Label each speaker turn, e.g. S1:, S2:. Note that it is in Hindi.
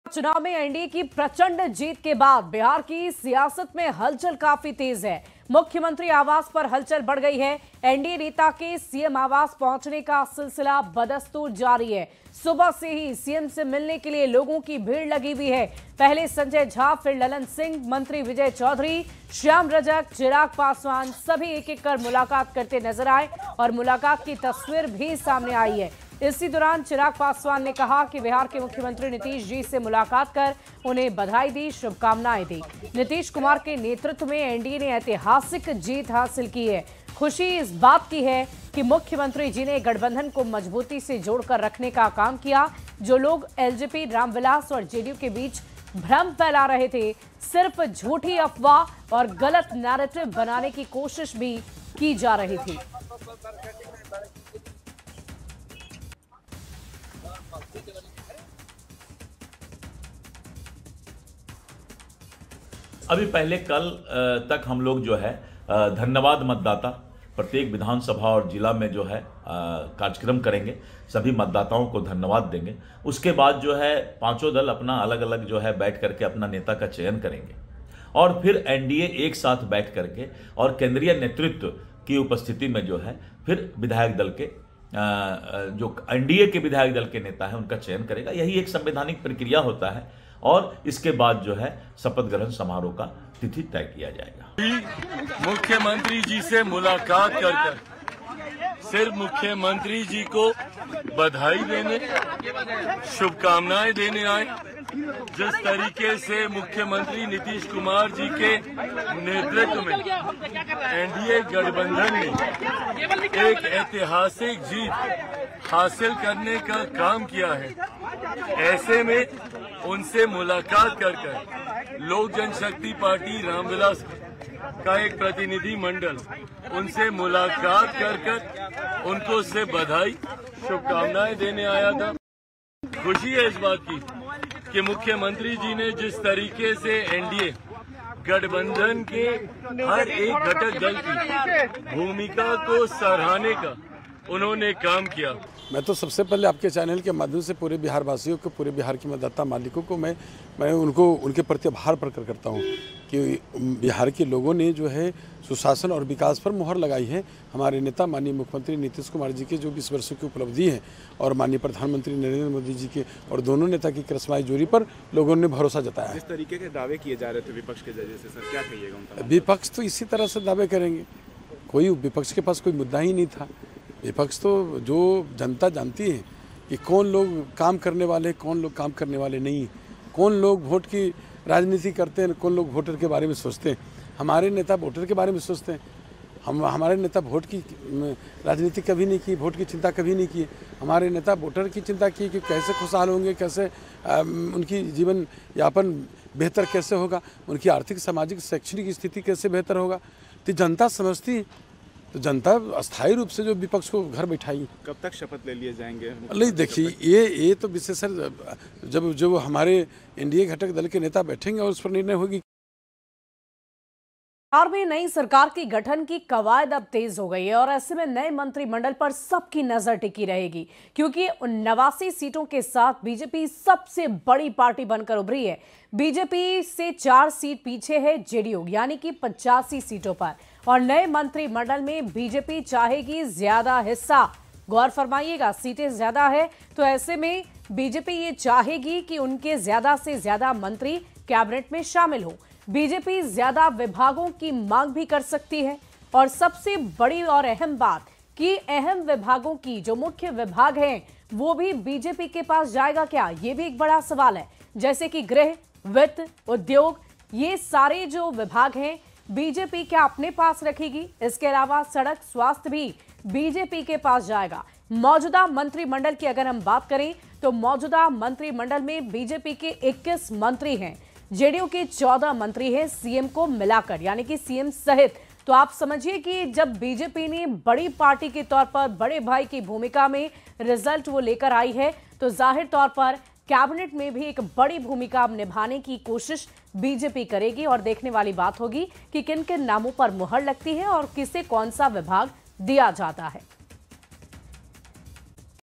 S1: चुनाव में एनडीए की प्रचंड जीत के बाद बिहार की सियासत में हलचल काफी तेज है। मुख्यमंत्री आवास पर हलचल बढ़ गई है। एनडीए नेता के सीएम आवास पहुंचने का सिलसिला बदस्तूर जारी है। सुबह से ही सीएम से मिलने के लिए लोगों की भीड़ लगी हुई है। पहले संजय झा, फिर ललन सिंह, मंत्री विजय चौधरी, श्याम रजक, चिराग पासवान सभी एक एक कर मुलाकात करते नजर आए और मुलाकात की तस्वीर भी सामने आई है। इसी दौरान चिराग पासवान ने कहा कि बिहार के मुख्यमंत्री नीतीश जी से मुलाकात कर उन्हें बधाई दी, शुभकामनाएं दी। नीतीश कुमार के नेतृत्व में एनडीए ने ऐतिहासिक जीत हासिल की है। खुशी इस बात की है कि मुख्यमंत्री जी ने गठबंधन को मजबूती से जोड़कर रखने का काम किया। जो लोग एलजेपी, रामविलास और जेडीयू के बीच भ्रम फैला रहे थे, सिर्फ झूठी अफवाह और गलत नैरेटिव बनाने की कोशिश भी की जा रही थी।
S2: अभी पहले कल तक हम लोग जो है धन्यवाद मतदाता प्रत्येक विधानसभा और जिला में जो है कार्यक्रम करेंगे, सभी मतदाताओं को धन्यवाद देंगे। उसके बाद जो है पांचों दल अपना अलग अलग जो है बैठ करके अपना नेता का चयन करेंगे और फिर एनडीए एक साथ बैठ करके और केंद्रीय नेतृत्व की उपस्थिति में जो है फिर विधायक दल के जो एनडीए के विधायक दल के नेता हैं उनका चयन करेगा। यही एक संवैधानिक प्रक्रिया होता है और इसके बाद जो है शपथ ग्रहण समारोह का तिथि तय किया जाएगा।
S3: मुख्यमंत्री जी से मुलाकात कर सिर्फ मुख्यमंत्री जी को बधाई देने, शुभकामनाएं देने आए। जिस तरीके से मुख्यमंत्री नीतीश कुमार जी के नेतृत्व में एनडीए गठबंधन ने एक ऐतिहासिक जीत हासिल करने का काम किया है, ऐसे में उनसे मुलाकात कर लोक जनशक्ति पार्टी रामविलास का एक प्रतिनिधि मंडल उनसे मुलाकात कर उनको से बधाई, शुभकामनाएं देने आया था। खुशी है इस बात की कि मुख्यमंत्री जी ने जिस तरीके से एनडीए गठबंधन के हर एक घटक दल की भूमिका को सराहने का उन्होंने काम किया।
S4: मैं तो सबसे पहले आपके चैनल के माध्यम से पूरे बिहार वासियों को, पूरे बिहार के मतदाता मालिकों को मैं उनको उनके प्रति आभार प्रकट करता हूं कि बिहार के लोगों ने जो है सुशासन और विकास पर मुहर लगाई है। हमारे नेता माननीय मुख्यमंत्री नीतीश कुमार जी के जो 20 वर्षों की उपलब्धि है और माननीय प्रधानमंत्री नरेंद्र मोदी जी के और दोनों नेता की करिश्माई जोड़ी पर लोगों ने भरोसा जताया है।
S5: इस तरीके के दावे किए जा रहे थे विपक्ष के जरिए से, सर क्या कहिएगा उनका?
S4: विपक्ष तो इसी तरह से दावे करेंगे, कोई विपक्ष के पास कोई मुद्दा ही नहीं था। विपक्ष तो जो जनता जानती है कि कौन लोग काम करने वाले, कौन लोग काम करने वाले नहीं, कौन लोग वोट की राजनीति करते हैं, कौन लोग वोटर के बारे में सोचते हैं। हमारे नेता वोटर के बारे में सोचते हैं। हमारे नेता वोट की राजनीति कभी नहीं की, वोट की चिंता कभी नहीं की। हमारे नेता वोटर की चिंता की कि कैसे खुशहाल होंगे, कैसे उनकी जीवन यापन बेहतर कैसे होगा, उनकी आर्थिक, सामाजिक, शैक्षणिक स्थिति कैसे बेहतर होगा। तो जनता समझती, तो जनता अस्थायी रूप से जो विपक्ष को घर बैठाई।
S5: कब तक शपथ ले लिए जाएंगे?
S4: नहीं, देखिए ये तो विशेषकर जब हमारे एनडीए घटक दल के नेता बैठेंगे और उस पर निर्णय होगी।
S1: बिहार में नई सरकार की गठन की कवायद अब तेज हो गई है और ऐसे में नए मंत्रिमंडल पर सबकी नजर टिकी रहेगी, क्योंकि 89 सीटों के साथ बीजेपी सबसे बड़ी पार्टी बनकर उभरी है। बीजेपी से 4 सीट पीछे है जेडीयू, यानी कि 85 सीटों पर। और नए मंत्रिमंडल में बीजेपी चाहेगी ज्यादा हिस्सा। गौर फरमाइएगा, सीटें ज्यादा है तो ऐसे में बीजेपी ये चाहेगी कि उनके ज्यादा से ज्यादा मंत्री कैबिनेट में शामिल हो। बीजेपी ज्यादा विभागों की मांग भी कर सकती है और सबसे बड़ी और अहम बात कि अहम विभागों की जो मुख्य विभाग हैं वो भी बीजेपी के पास जाएगा क्या, ये भी एक बड़ा सवाल है। जैसे कि गृह, वित्त, उद्योग, ये सारे जो विभाग हैं बीजेपी क्या अपने पास रखेगी। इसके अलावा सड़क, स्वास्थ्य भी बीजेपी के पास जाएगा। मौजूदा मंत्रिमंडल की अगर हम बात करें तो मौजूदा मंत्रिमंडल में बीजेपी के 21 मंत्री हैं, जेडीयू के 14 मंत्री हैं सीएम को मिलाकर, यानी कि सीएम सहित। तो आप समझिए कि जब बीजेपी ने बड़ी पार्टी के तौर पर बड़े भाई की भूमिका में रिजल्ट वो लेकर आई है, तो जाहिर तौर पर कैबिनेट में भी एक बड़ी भूमिका निभाने की कोशिश बीजेपी करेगी और देखने वाली बात होगी कि किन किन नामों पर मुहर लगती है और किसे कौन सा विभाग दिया जाता है।